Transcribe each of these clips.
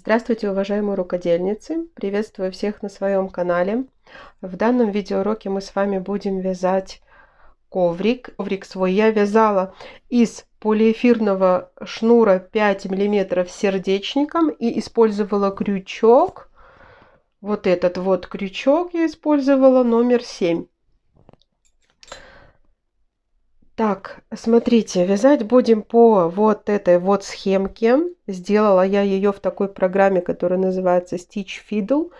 Здравствуйте, уважаемые рукодельницы! Приветствую всех на своем канале. В данном видеоуроке мы с вами будем вязать коврик. Коврик свой я вязала из полиэфирного шнура 5 мм с сердечником и использовала крючок. Вот этот вот крючок я использовала, номер 7. Так, смотрите, вязать будем по вот этой вот схемке. Сделала я ее в такой программе, которая называется Stitch Fiddle.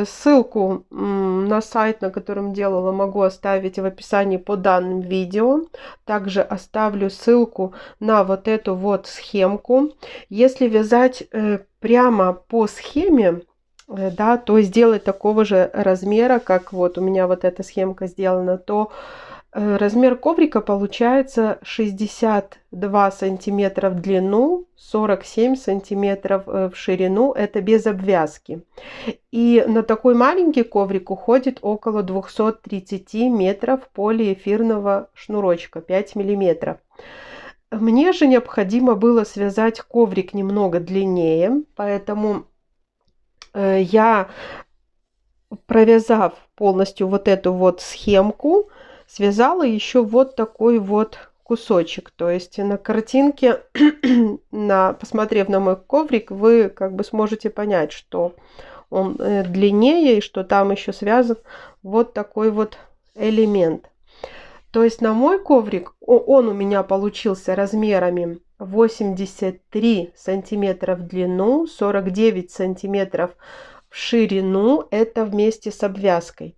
Ссылку на сайт, на котором делала, могу оставить в описании под данным видео. Также оставлю ссылку на вот эту вот схемку. Если вязать прямо по схеме, да, то сделать такого же размера, как вот у меня вот эта схемка сделана, то размер коврика получается 62 сантиметра в длину, 47 сантиметров в ширину. Это без обвязки. И на такой маленький коврик уходит около 230 метров полиэфирного шнурочка 5 миллиметров. Мне же необходимо было связать коврик немного длиннее, поэтому я, провязав полностью вот эту вот схемку, связала еще вот такой вот кусочек. То есть на картинке, посмотрев на мой коврик, вы как бы сможете понять, что он длиннее и что там еще связан вот такой вот элемент. То есть на мой коврик он у меня получился размерами 83 сантиметра в длину, 49 сантиметров в ширину, это вместе с обвязкой.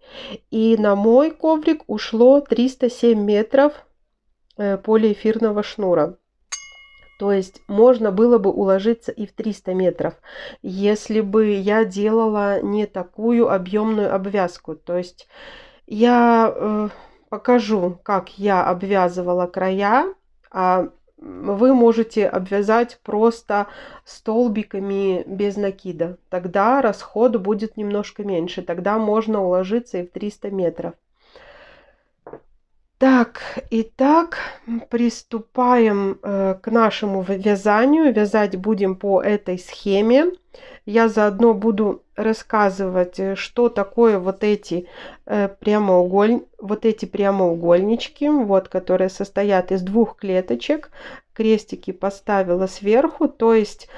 И на мой коврик ушло 307 метров полиэфирного шнура. То есть можно было бы уложиться и в 300 метров, если бы я делала не такую объемную обвязку. То есть я покажу, как я обвязывала края, а вы можете обвязать просто столбиками без накида. Тогда расход будет немножко меньше. Тогда можно уложиться и в 300 метров. Так, итак, приступаем к нашему вязанию. Вязать будем по этой схеме. Я заодно буду рассказывать, что такое вот эти прямоугольнички, вот, которые состоят из двух клеточек. Крестики поставила сверху, то есть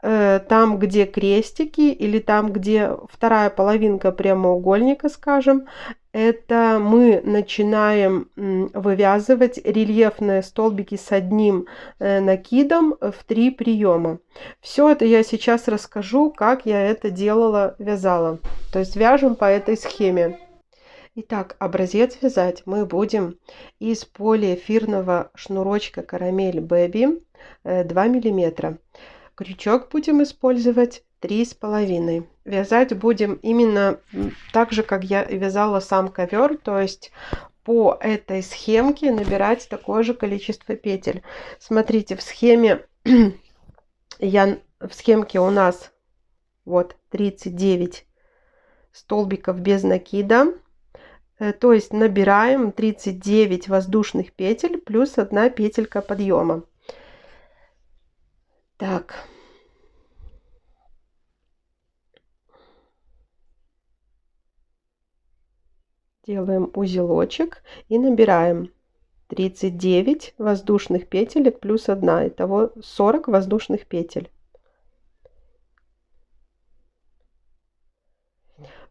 там, где крестики, или там, где вторая половинка прямоугольника, скажем, это мы начинаем вывязывать рельефные столбики с одним накидом в 3 приема. Все это я сейчас расскажу, как я это делала, вязала. То есть вяжем по этой схеме. Итак, образец вязать мы будем из полиэфирного шнурочка Карамель Baby 2 мм. Крючок будем использовать 3,5. Вязать будем именно так же, как я вязала сам ковер, то есть по этой схемке набирать такое же количество петель. Смотрите, в схемке у нас вот 39 столбиков без накида. То есть набираем 39 воздушных петель плюс 1 петелька подъема. Так. Делаем узелочек и набираем 39 воздушных петелек плюс 1. Итого 40 воздушных петель.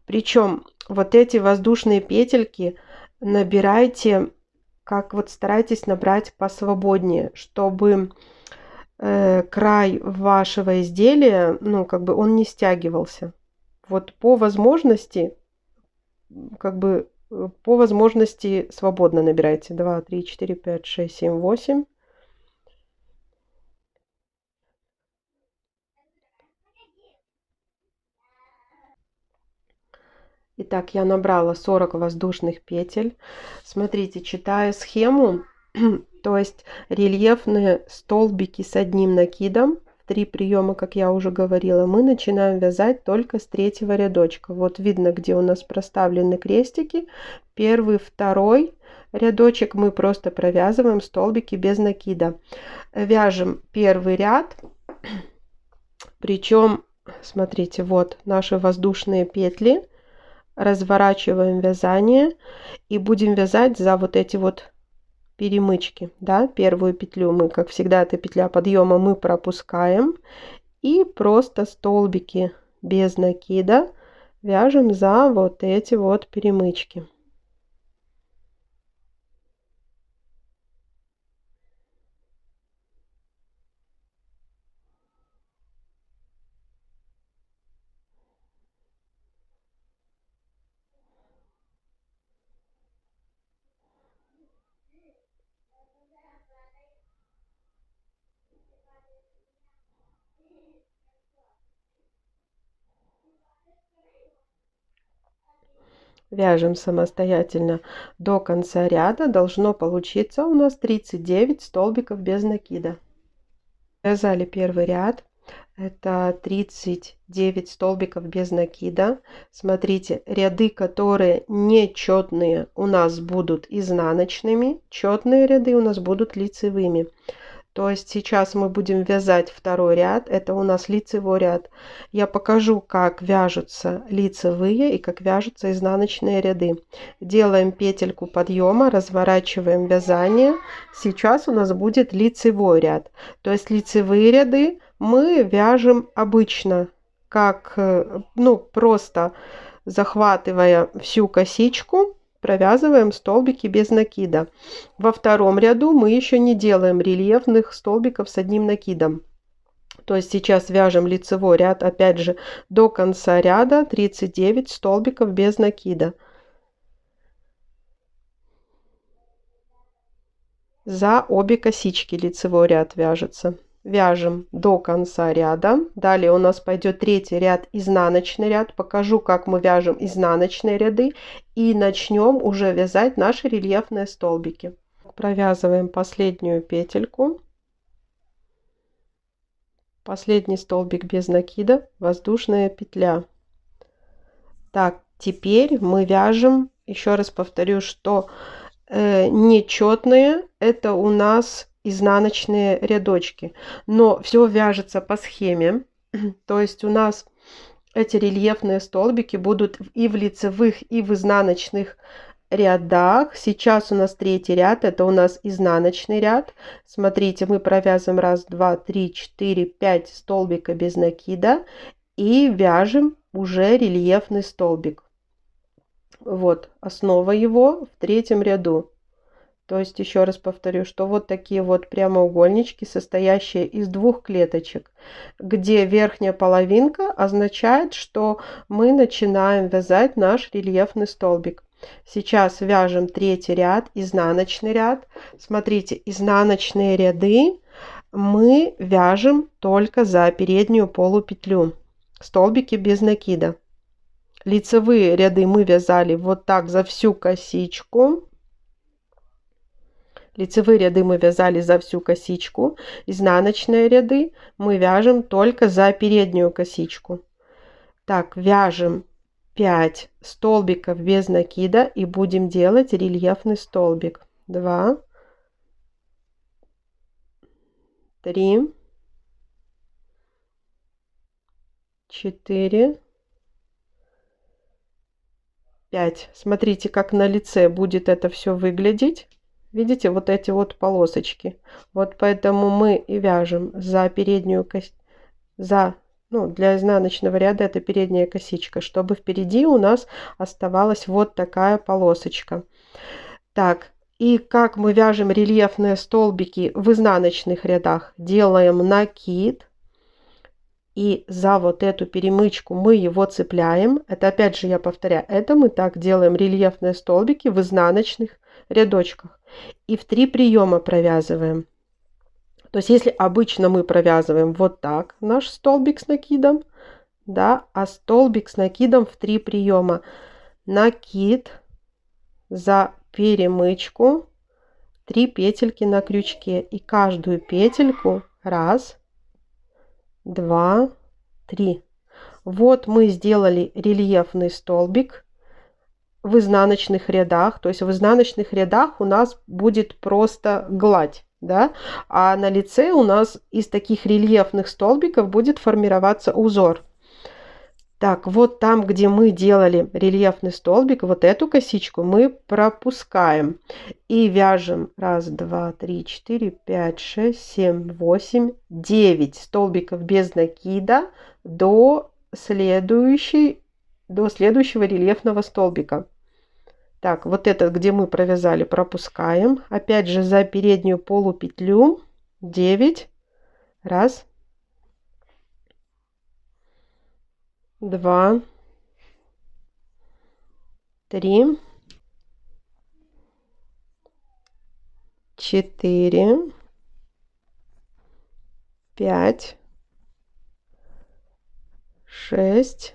Причем вот эти воздушные петельки набирайте, как вот старайтесь набрать посвободнее, чтобы край вашего изделия, ну, как бы он не стягивался. Вот по возможности, как бы по возможности свободно набирайте. 2, 3, 4, 5, 6, 7, 8. Итак, я набрала 40 воздушных петель. Смотрите, читая схему, то есть рельефные столбики с одним накидом, 3 приема, как я уже говорила, мы начинаем вязать только с 3-го рядочка. Вот видно, где у нас проставлены крестики. 1-й, 2-й рядочек мы просто провязываем столбики без накида. Вяжем 1-й ряд, причем смотрите, вот наши воздушные петли. Разворачиваем вязание и будем вязать за вот эти вот перемычки, да, первую петлю мы, как всегда, эта петля подъема мы пропускаем и просто столбики без накида вяжем за вот эти вот перемычки. Вяжем самостоятельно до конца ряда. Должно получиться у нас 39 столбиков без накида. Вязали первый ряд. Это 39 столбиков без накида. Смотрите, ряды, которые нечетные, у нас будут изнаночными. Четные ряды у нас будут лицевыми. То есть сейчас мы будем вязать второй ряд. Это у нас лицевой ряд. Я покажу, как вяжутся лицевые и как вяжутся изнаночные ряды. Делаем петельку подъема, разворачиваем вязание. Сейчас у нас будет лицевой ряд. То есть лицевые ряды мы вяжем обычно, как, ну, просто захватывая всю косичку, провязываем столбики без накида. Во втором ряду мы еще не делаем рельефных столбиков с одним накидом. То есть сейчас вяжем лицевой ряд, опять же, до конца ряда 39 столбиков без накида. За обе косички лицевой ряд вяжется. Вяжем до конца ряда. Далее у нас пойдет третий ряд, изнаночный ряд. Покажу, как мы вяжем изнаночные ряды. И начнем уже вязать наши рельефные столбики. Провязываем последнюю петельку. Последний столбик без накида, воздушная петля. Так, теперь мы вяжем, еще раз повторю, что нечетные это у нас изнаночные рядочки, но все вяжется по схеме. То есть у нас эти рельефные столбики будут и в лицевых, и в изнаночных рядах. Сейчас у нас третий ряд, это у нас изнаночный ряд. Смотрите, мы провязываем 1, 2, 3, 4, 5 столбика без накида и вяжем уже рельефный столбик. Вот основа его в третьем ряду. То есть еще раз повторю, что вот такие вот прямоугольнички, состоящие из двух клеточек, где верхняя половинка означает, что мы начинаем вязать наш рельефный столбик. Сейчас вяжем третий ряд, изнаночный ряд. Смотрите, изнаночные ряды мы вяжем только за переднюю полупетлю, столбики без накида. Лицевые ряды мы вязали вот так за всю косичку. Лицевые ряды мы вязали за всю косичку. Изнаночные ряды мы вяжем только за переднюю косичку. Так, вяжем 5 столбиков без накида и будем делать рельефный столбик. 2, 3, 4, 5. Смотрите, как на лице будет это все выглядеть. Видите, вот эти вот полосочки. Вот поэтому мы и вяжем за переднюю косичку, ну, для изнаночного ряда это передняя косичка, чтобы впереди у нас оставалась вот такая полосочка. Так, и как мы вяжем рельефные столбики в изнаночных рядах? Делаем накид. И за вот эту перемычку мы его цепляем. Это опять же я повторяю, это мы так делаем рельефные столбики в изнаночных рядочках. И в 3 приема провязываем. То есть если обычно мы провязываем вот так наш столбик с накидом, да, а столбик с накидом в 3 приема. Накид за перемычку, 3 петельки на крючке. И каждую петельку 1, 2, 3. Вот мы сделали рельефный столбик в изнаночных рядах. То есть в изнаночных рядах у нас будет просто гладь, да, а на лице у нас из таких рельефных столбиков будет формироваться узор. Так, вот там, где мы делали рельефный столбик, вот эту косичку мы пропускаем и вяжем 1, 2, 3, 4, 5, 6, 7, 8, 9 столбиков без накида до следующего рельефного столбика. Так, вот этот, где мы провязали, пропускаем. Опять же за переднюю полупетлю 9. 1, 2, 3, 4, 5, 6,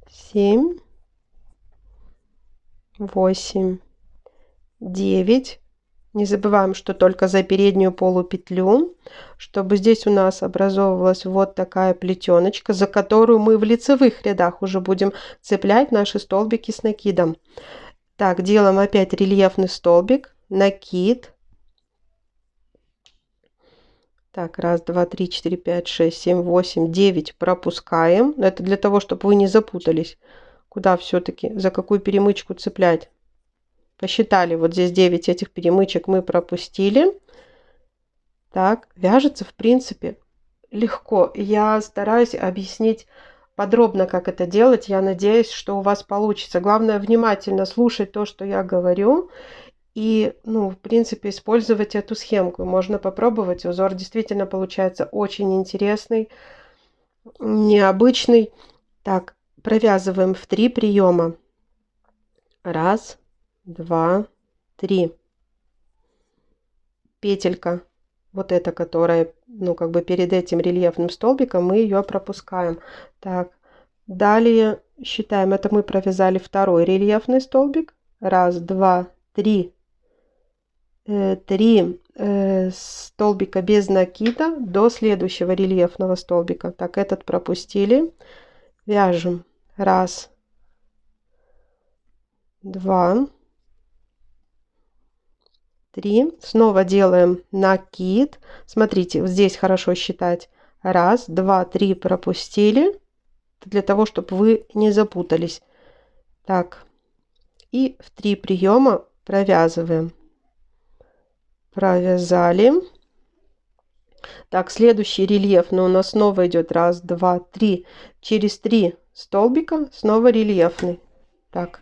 7, 8, 9. Не забываем, что только за переднюю полупетлю, чтобы здесь у нас образовывалась вот такая плетеночка, за которую мы в лицевых рядах уже будем цеплять наши столбики с накидом. Так, делаем опять рельефный столбик, накид. Так, 1, 2, 3, 4, 5, 6, 7, 8, 9 пропускаем. Это для того, чтобы вы не запутались, куда все-таки, за какую перемычку цеплять. Посчитали, вот здесь 9 этих перемычек мы пропустили. Так, вяжется, в принципе, легко. Я стараюсь объяснить подробно, как это делать. Я надеюсь, что у вас получится. Главное, внимательно слушать то, что я говорю. И, ну, в принципе, использовать эту схемку. Можно попробовать. Узор действительно получается очень интересный, необычный. Так, провязываем в 3 приема. 1, 2, 3. Петелька, вот эта, которая, ну, как бы перед этим рельефным столбиком, мы ее пропускаем. Так, далее считаем, это мы провязали второй рельефный столбик. 1, 2, 3. 3 столбика без накида до следующего рельефного столбика. Так, этот пропустили. Вяжем 1, 2, 3. Снова делаем накид. Смотрите, вот здесь хорошо считать. 1, 2, 3 пропустили. Для того, чтобы вы не запутались. Так, и в 3 приема провязываем. Провязали. Так, следующий рельефный у нас снова идет 1, 2, 3. Через 3 столбика снова рельефный. Так,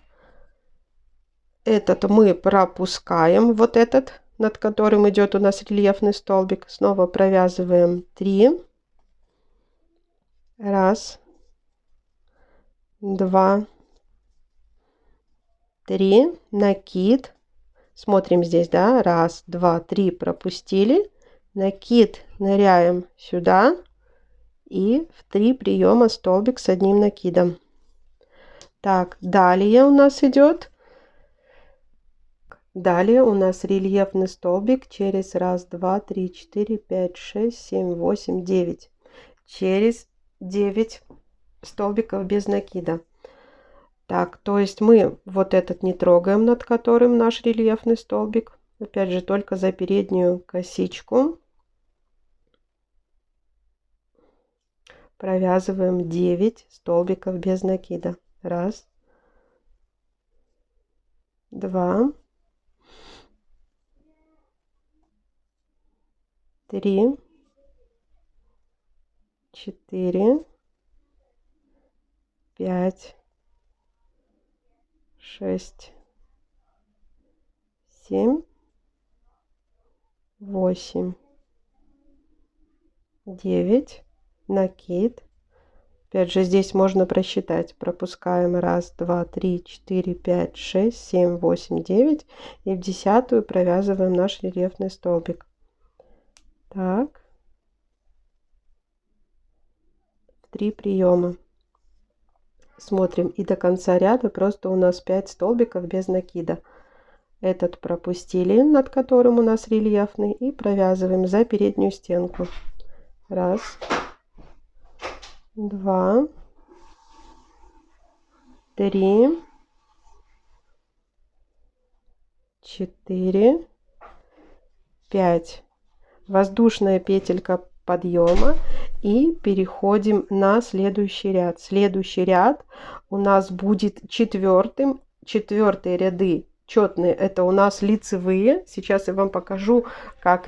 этот мы пропускаем, вот этот, над которым идет у нас рельефный столбик. Снова провязываем 3. 1, 2, 3. Накид. Смотрим здесь, да, 1, 2, 3 пропустили. Накид, ныряем сюда. И в 3 приема столбик с одним накидом. Так, далее у нас идет. Далее у нас рельефный столбик через 1, 2, 3, 4, 5, 6, 7, 8, 9. Через 9 столбиков без накида. Так, то есть мы вот этот не трогаем, над которым наш рельефный столбик. Опять же, только за переднюю косичку. Провязываем 9 столбиков без накида. 1, 2, 3, 4, 5, 6, 7, 8, 9, накид. Опять же, здесь можно просчитать. Пропускаем 1, 2, 3, 4, 5, 6, 7, 8, 9. И в 10-ю провязываем наш рельефный столбик. Так. В 3 приема. Смотрим. И до конца ряда просто у нас 5 столбиков без накида. Этот пропустили, над которым у нас рельефный. И провязываем за переднюю стенку. 1, 2, 3, 4, 5. Воздушная петелька подъема. И переходим на следующий ряд. Следующий ряд у нас будет четвертым. Четвертые ряды четные, это у нас лицевые. Сейчас я вам покажу, как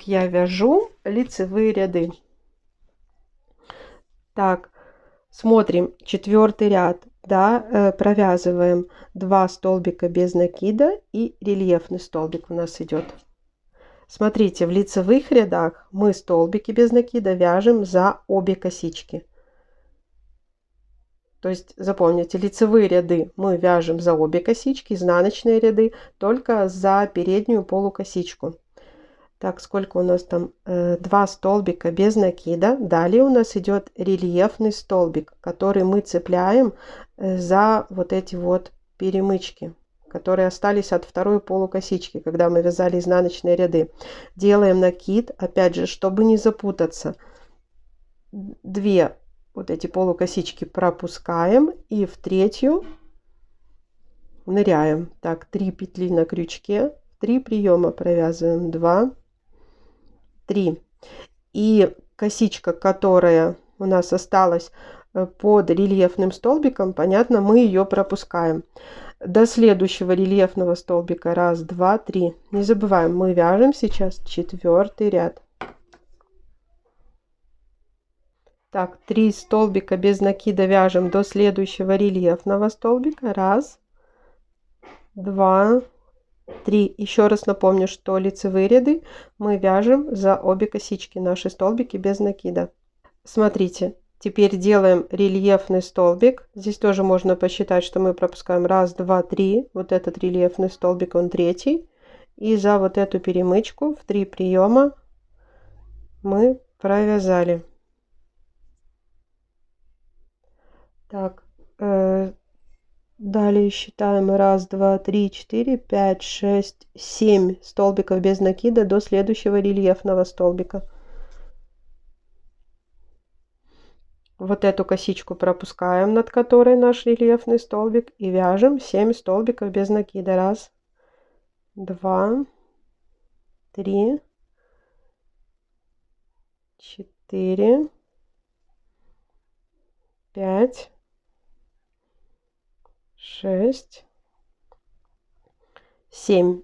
я вяжу лицевые ряды. Так, смотрим четвертый ряд. Да, провязываем 2 столбика без накида и рельефный столбик у нас идет. Смотрите, в лицевых рядах мы столбики без накида вяжем за обе косички. То есть запомните, лицевые ряды мы вяжем за обе косички, изнаночные ряды только за переднюю полукосичку. Так, сколько у нас там? 2 столбика без накида. Далее у нас идет рельефный столбик, который мы цепляем за вот эти вот перемычки, которые остались от второй полукосички, когда мы вязали изнаночные ряды. Делаем накид, опять же, чтобы не запутаться. 2 вот эти полукосички пропускаем и в третью ныряем. Так, 3 петли на крючке, 3 приема провязываем. 2, 3. И косичка, которая у нас осталась под рельефным столбиком, понятно, мы ее пропускаем. До следующего рельефного столбика 1, 2, 3. Не забываем, мы вяжем сейчас четвертый ряд. Так, 3 столбика без накида вяжем до следующего рельефного столбика. 1, 2, 3. Еще раз напомню, что лицевые ряды мы вяжем за обе косички, наши столбики без накида. Смотрите, теперь делаем рельефный столбик. Здесь тоже можно посчитать, что мы пропускаем 1, 2, 3. Вот этот рельефный столбик, он третий. И за вот эту перемычку в 3 приема мы провязали. Так, далее считаем 1, 2, 3, 4, 5, 6, 7 столбиков без накида до следующего рельефного столбика. Вот эту косичку пропускаем, над которой наш рельефный столбик, и вяжем 7 столбиков без накида. 1, 2, 3, 4, 5, 6, 7.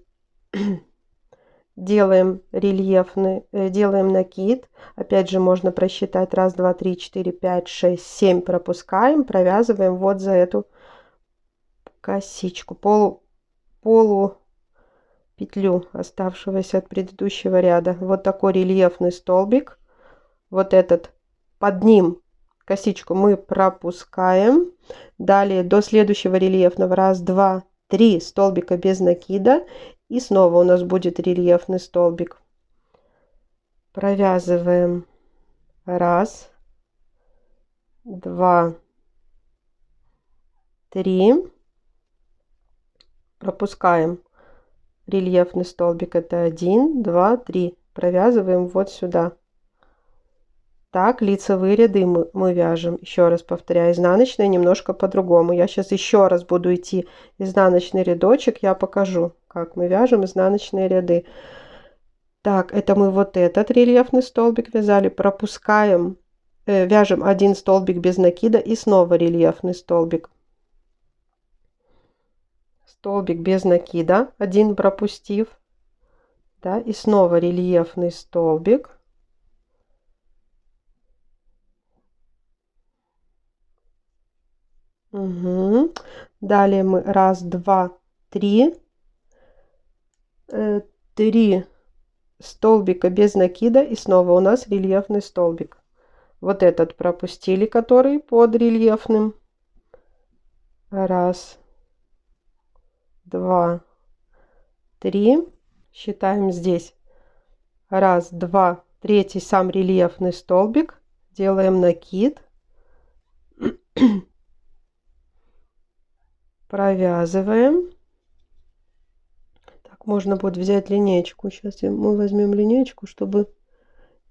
Делаем рельефный, делаем накид. Опять же можно просчитать 1, 2, 3, 4, 5, 6, 7. Пропускаем, провязываем вот за эту косичку, полу петлю оставшегося от предыдущего ряда. Вот такой рельефный столбик. Вот этот, под ним косичку мы пропускаем. Далее до следующего рельефного 1, 2, 3 столбика без накида. И снова у нас будет рельефный столбик. Провязываем 1, 2, 3. Пропускаем рельефный столбик. Это 1, 2, 3. Провязываем вот сюда. Так, лицевые ряды мы вяжем. Еще раз повторяю, изнаночные немножко по-другому. Я сейчас еще раз буду идти изнаночный рядочек. Я покажу, как мы вяжем изнаночные ряды. Так, это мы вот этот рельефный столбик вязали. Пропускаем, вяжем 1 столбик без накида и снова рельефный столбик. Столбик без накида, 1 пропустив. Да, и снова рельефный столбик. Угу. Далее мы 1, 2, 3. 3 столбика без накида и снова у нас рельефный столбик. Вот этот пропустили, который под рельефным. 1, 2, 3. Считаем здесь 1, 2, 3 сам рельефный столбик. Делаем накид. Провязываем. Так, можно будет взять линеечку. Сейчас мы возьмем линеечку, чтобы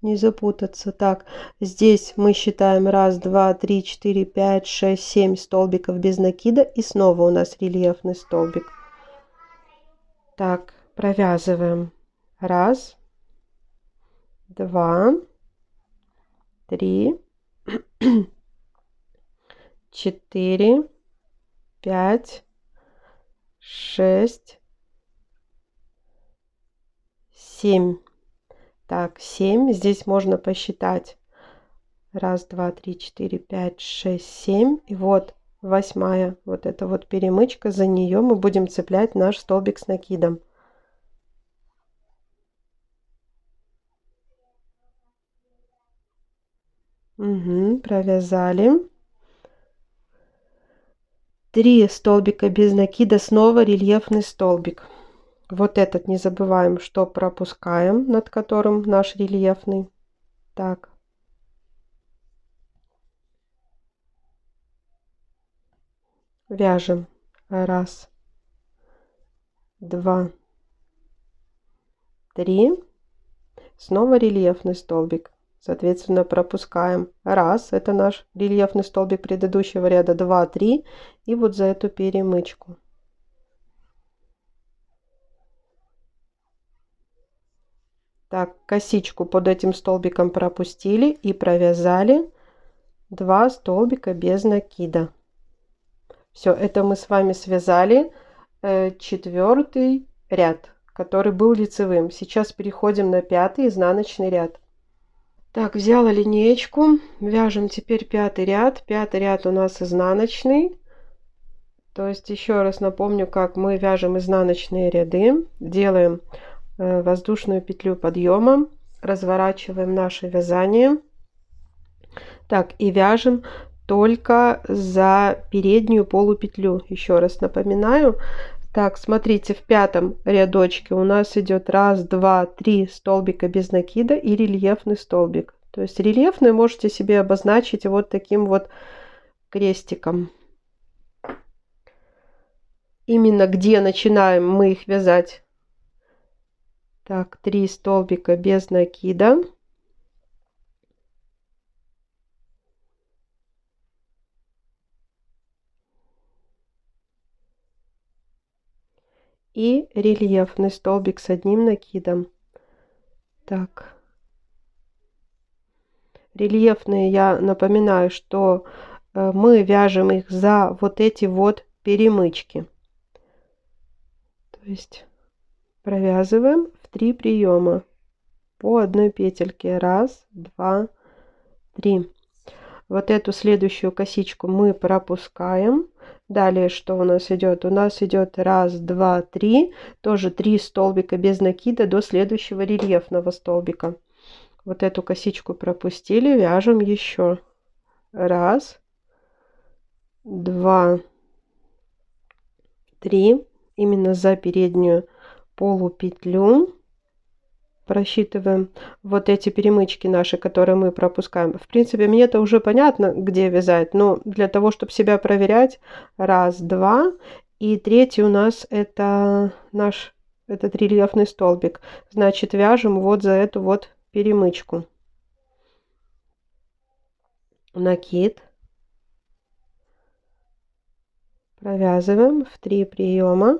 не запутаться. Так, здесь мы считаем 1, 2, 3, 4, 5, 6, 7 столбиков без накида. И снова у нас рельефный столбик. Так, провязываем. 1, 2, 3, 4, 5, 6, 7. Так, 7. Здесь можно посчитать. 1, 2, 3, 4, 5, 6, 7. И вот 8-я. Вот эта вот перемычка. За нее мы будем цеплять наш столбик с накидом. Угу, провязали. 3 столбика без накида, снова рельефный столбик. Вот этот не забываем, что пропускаем, над которым наш рельефный. Так. Вяжем. 1, 2, 3. Снова рельефный столбик. Соответственно, пропускаем. 1. Это наш рельефный столбик предыдущего ряда. 2, 3. И вот за эту перемычку. Так, косичку под этим столбиком пропустили и провязали 2 столбика без накида. Все, это мы с вами связали 4-й ряд, который был лицевым. Сейчас переходим на 5-й изнаночный ряд. Так, взяла линеечку, вяжем теперь 5-й ряд. 5-й ряд у нас изнаночный. То есть еще раз напомню, как мы вяжем изнаночные ряды. Делаем воздушную петлю подъема, разворачиваем наше вязание. Так, и вяжем только за переднюю полупетлю. Еще раз напоминаю. Так, смотрите, в 5-м рядочке у нас идет 1, 2, 3 столбика без накида и рельефный столбик. То есть рельефный можете себе обозначить вот таким вот крестиком. Именно где начинаем мы их вязать. Так, 3 столбика без накида. И рельефный столбик с одним накидом. Так. Рельефные, я напоминаю, что мы вяжем их за вот эти вот перемычки. То есть провязываем в 3 приема по одной петельке. 1, 2, 3. Вот эту следующую косичку мы пропускаем. Далее что у нас идет? У нас идет 1, 2, 3. Тоже 3 столбика без накида до следующего рельефного столбика. Вот эту косичку пропустили, вяжем еще. 1, 2, 3. Именно за переднюю полупетлю просчитываем вот эти перемычки наши, которые мы пропускаем. В принципе, мне это уже понятно, где вязать, но для того, чтобы себя проверять, 1, 2, и 3 у нас это наш этот рельефный столбик. Значит, вяжем вот за эту вот перемычку. Накид. Провязываем в 3 приема.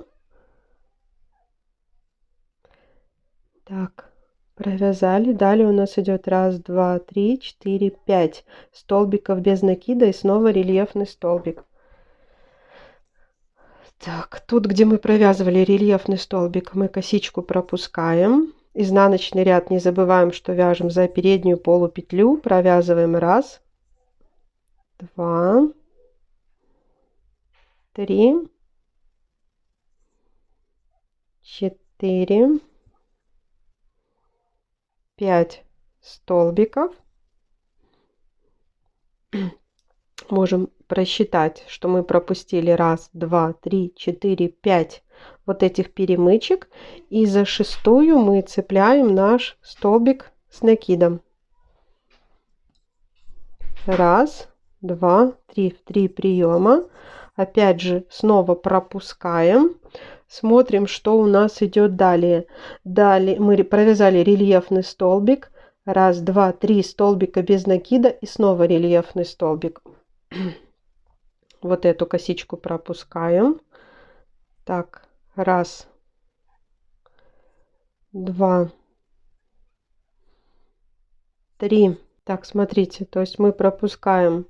Так, провязали. Далее у нас идет 1, 2, 3, 4, 5 столбиков без накида и снова рельефный столбик. Так, тут, где мы провязывали рельефный столбик, мы косичку пропускаем. Изнаночный ряд не забываем, что вяжем за переднюю полупетлю. Провязываем 1, 2, 3, 4, 5 столбиков. Можем просчитать, что мы пропустили 1, 2, 3, 4, 5 вот этих перемычек. И за 6-ю мы цепляем наш столбик с накидом. 1, 2, 3. В 3 приема. Опять же, снова пропускаем. Смотрим, что у нас идет далее. Далее мы провязали рельефный столбик. 1, 2, 3 столбика без накида и снова рельефный столбик. Вот эту косичку пропускаем. Так, 1, 2, 3, Так, смотрите, то есть мы пропускаем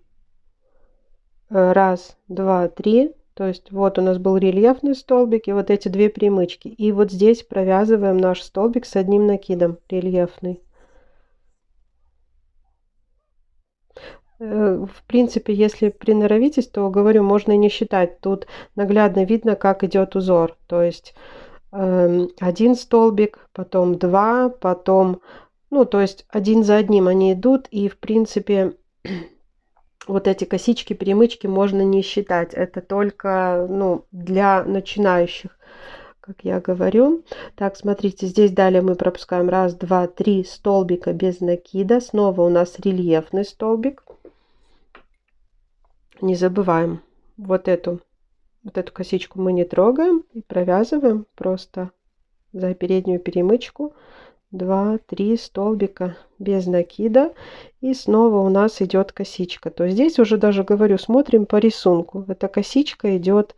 раз, два, три. То есть вот у нас был рельефный столбик и вот эти две примычки. И вот здесь провязываем наш столбик с одним накидом рельефный. В принципе, если приноровитесь, то, говорю, можно и не считать. Тут наглядно видно, как идет узор. То есть один столбик, потом два, потом, ну, то есть один за одним они идут. И, в принципе, вот эти косички, перемычки можно не считать. Это только, ну, для начинающих, как я говорю. Так, смотрите, здесь далее мы пропускаем раз, два, три столбика без накида. Снова у нас рельефный столбик. Не забываем вот эту косичку мы не трогаем и провязываем просто за переднюю перемычку 2-3 столбика без накида, и снова у нас идет косичка. То есть здесь уже даже говорю, смотрим по рисунку. Эта косичка идет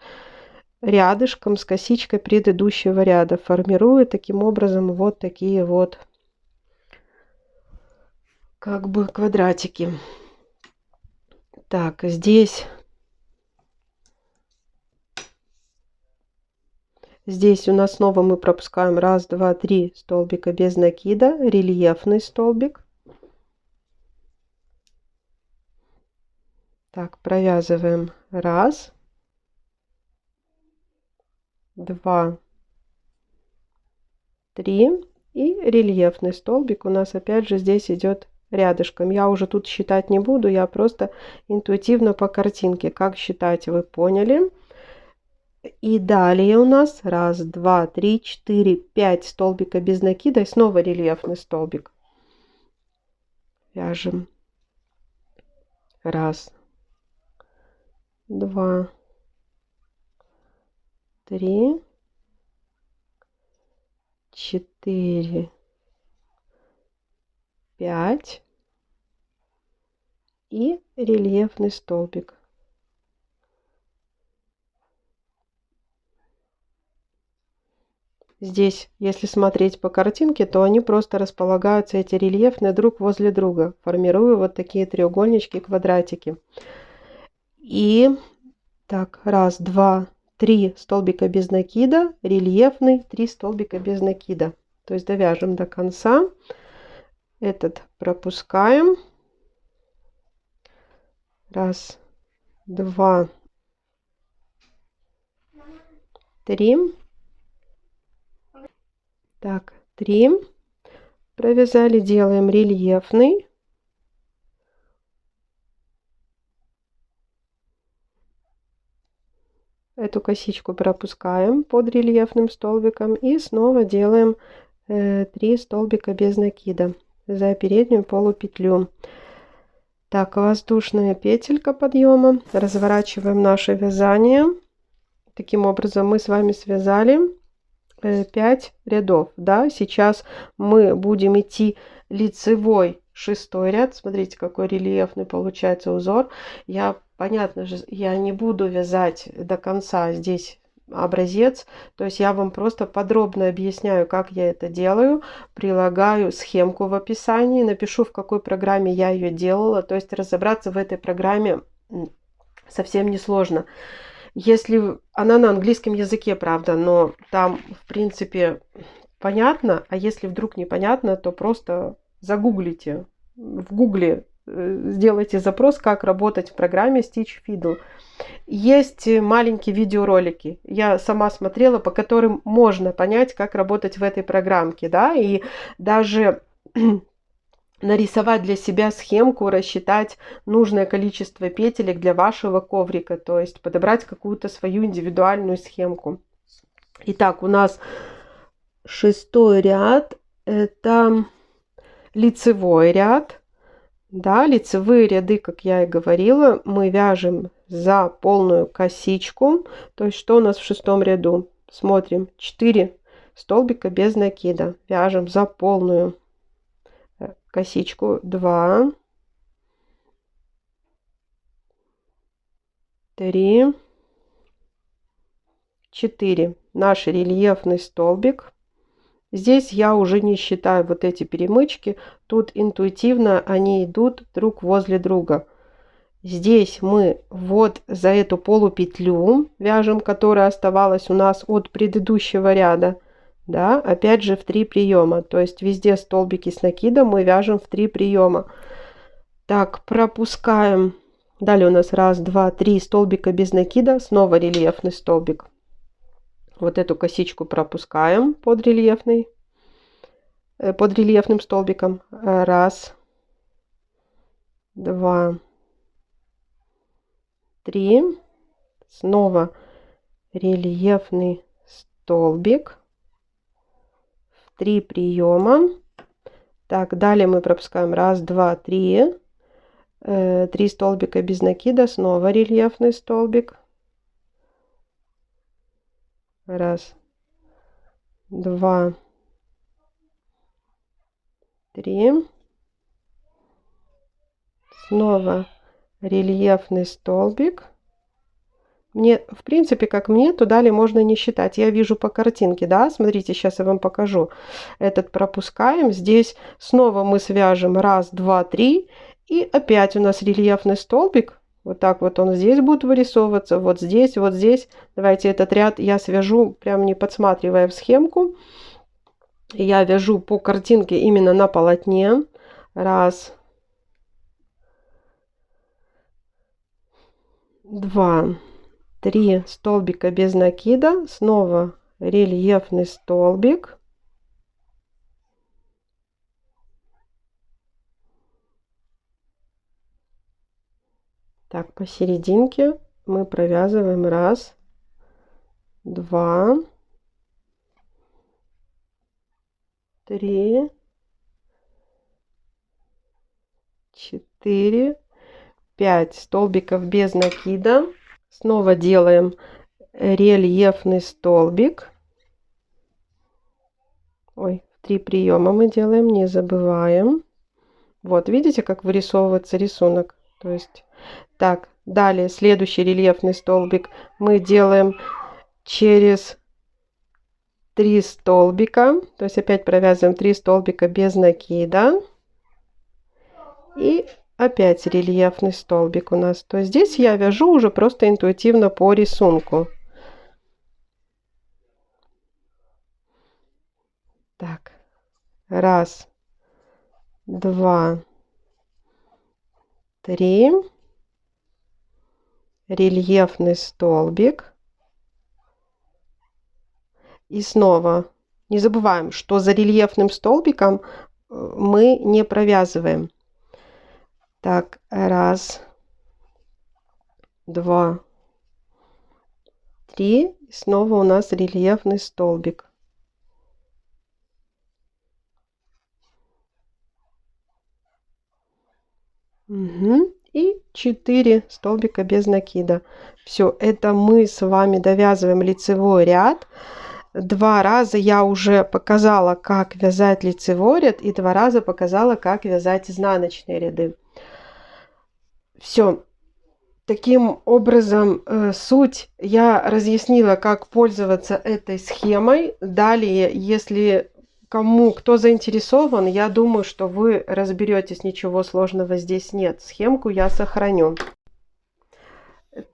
рядышком с косичкой предыдущего ряда, формируя таким образом вот такие вот как бы квадратики. Так, здесь у нас снова мы пропускаем раз, два, три столбика без накида, рельефный столбик. Так, провязываем раз, два, три, и рельефный столбик у нас опять же здесь идет рядышком. Я уже тут считать не буду, я просто интуитивно по картинке, как считать, вы поняли. И далее у нас раз, два, три, четыре, пять столбика без накида и снова рельефный столбик. Вяжем раз, два, три, четыре, пять и рельефный столбик. Здесь, если смотреть по картинке, то они просто располагаются, эти рельефные, друг возле друга, формируя вот такие треугольнички, квадратики. И так, раз, два, три столбика без накида, рельефный, 3 столбика без накида. То есть довяжем до конца. Этот пропускаем. Раз, два, три. Так, 3 провязали, делаем рельефный. Эту косичку пропускаем под рельефным столбиком и снова делаем 3 столбика без накида за переднюю полупетлю. Так, воздушная петелька подъема. Разворачиваем наше вязание. Таким образом мы с вами связали 5 рядов. Да? Сейчас мы будем идти лицевой 6-й ряд. Смотрите, какой рельефный получается узор. Понятно же, я не буду вязать до конца здесь образец. То есть я вам просто подробно объясняю, как я это делаю. Прилагаю схемку в описании. Напишу, в какой программе я ее делала. То есть разобраться в этой программе совсем не сложно. Если она на английском языке, правда, но там, в принципе, понятно. А если вдруг непонятно, то просто загуглите. В гугле сделайте запрос, как работать в программе Stitch Fiddle. Есть маленькие видеоролики. Я сама смотрела, по которым можно понять, как работать в этой программке. Да? И даже нарисовать для себя схемку, рассчитать нужное количество петелек для вашего коврика, то есть подобрать какую-то свою индивидуальную схемку. Итак, у нас 6-й ряд, это лицевой ряд. Да, лицевые ряды, как я и говорила, мы вяжем за полную косичку. То есть что у нас в 6-м ряду? Смотрим, 4 столбика без накида. Вяжем за полную косичку 2, 3, 4. Наш рельефный столбик Здесь я уже не считаю вот эти перемычки. Тут интуитивно они идут друг возле друга. Здесь мы вот за эту полупетлю вяжем, которая оставалась у нас от предыдущего ряда. Да, опять же в 3 приема. То есть везде столбики с накидом мы вяжем в 3 приема. Так, пропускаем. Далее у нас 1, 2, 3 столбика без накида. Снова рельефный столбик. Вот эту косичку пропускаем под рельефным столбиком. 1, 2, 3. Снова рельефный столбик. 3 приема. Так, далее мы пропускаем 1, 2, 3. 3 столбика без накида. Снова рельефный столбик. 1, 2, 3. Снова рельефный столбик. Мне, в принципе, как мне, то далее можно не считать. Я вижу по картинке, да, смотрите, сейчас я вам покажу. Этот пропускаем. Здесь снова мы свяжем 1, 2, 3. И опять у нас рельефный столбик. Вот так вот он здесь будет вырисовываться. Вот здесь, вот здесь. Давайте этот ряд я свяжу, прям не подсматривая в схемку. Я вяжу по картинке именно на полотне. 1, 2, 3 столбика без накида. Снова рельефный столбик. Так, посерединке мы провязываем 1, 2, 3, 4, 5 столбиков без накида. Снова делаем рельефный столбик. Ой, 3 приема мы делаем, не забываем. Вот, видите, как вырисовывается рисунок? То есть, так, далее следующий рельефный столбик мы делаем через 3 столбика. То есть опять провязываем 3 столбика без накида. И опять рельефный столбик у нас. То есть здесь я вяжу уже просто интуитивно по рисунку. Так, 1, 2, 3. Рельефный столбик. И снова не забываем, что за рельефным столбиком мы не провязываем. Так, 1, 2, 3. Снова у нас рельефный столбик. Угу. И 4 столбика без накида. Все, это мы с вами довязываем лицевой ряд. 2 раза я уже показала, как вязать лицевой ряд, и 2 раза показала, как вязать изнаночные ряды. Все. Таким образом, суть я разъяснила, как пользоваться этой схемой. Далее, если кто заинтересован, я думаю, что вы разберетесь, ничего сложного здесь нет. Схемку я сохраню.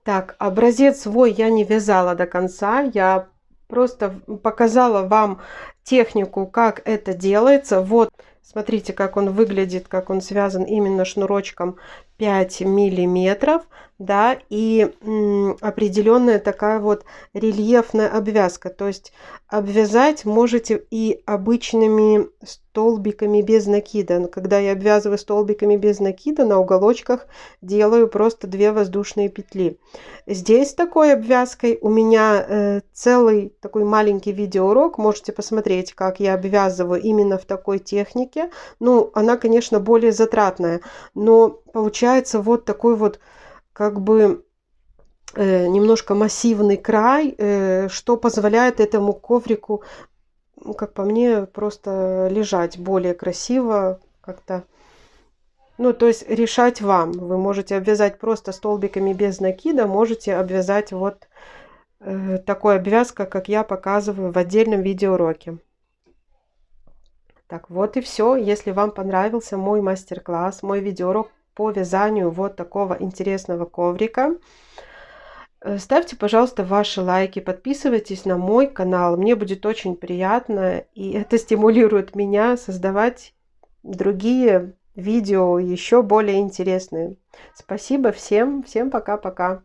Так, образец свой я не вязала до конца. Я просто показала вам технику, как это делается. Вот, смотрите, как он выглядит, как он связан именно шнурочком 5 миллиметров, да, и определенная такая вот рельефная обвязка. То есть обвязать можете и обычными столбиками без накида. Но когда я обвязываю столбиками без накида, на уголочках делаю просто 2 воздушные петли. Здесь такой обвязкой у меня целый такой маленький видеоурок. Можете посмотреть, как я обвязываю именно в такой технике. Ну, она, конечно, более затратная, но получается вот такой вот как бы немножко массивный край, что позволяет этому коврику, как по мне, просто лежать более красиво как-то. Ну, то есть решать вам. Вы можете обвязать просто столбиками без накида, можете обвязать вот такой обвязкой, как я показываю в отдельном видеоуроке. Так, вот и все. Если вам понравился мой мастер-класс, мой видеоурок по вязанию вот такого интересного коврика, ставьте, пожалуйста, ваши лайки, подписывайтесь на мой канал. Мне будет очень приятно, и это стимулирует меня создавать другие видео еще более интересные. Спасибо всем, всем пока-пока.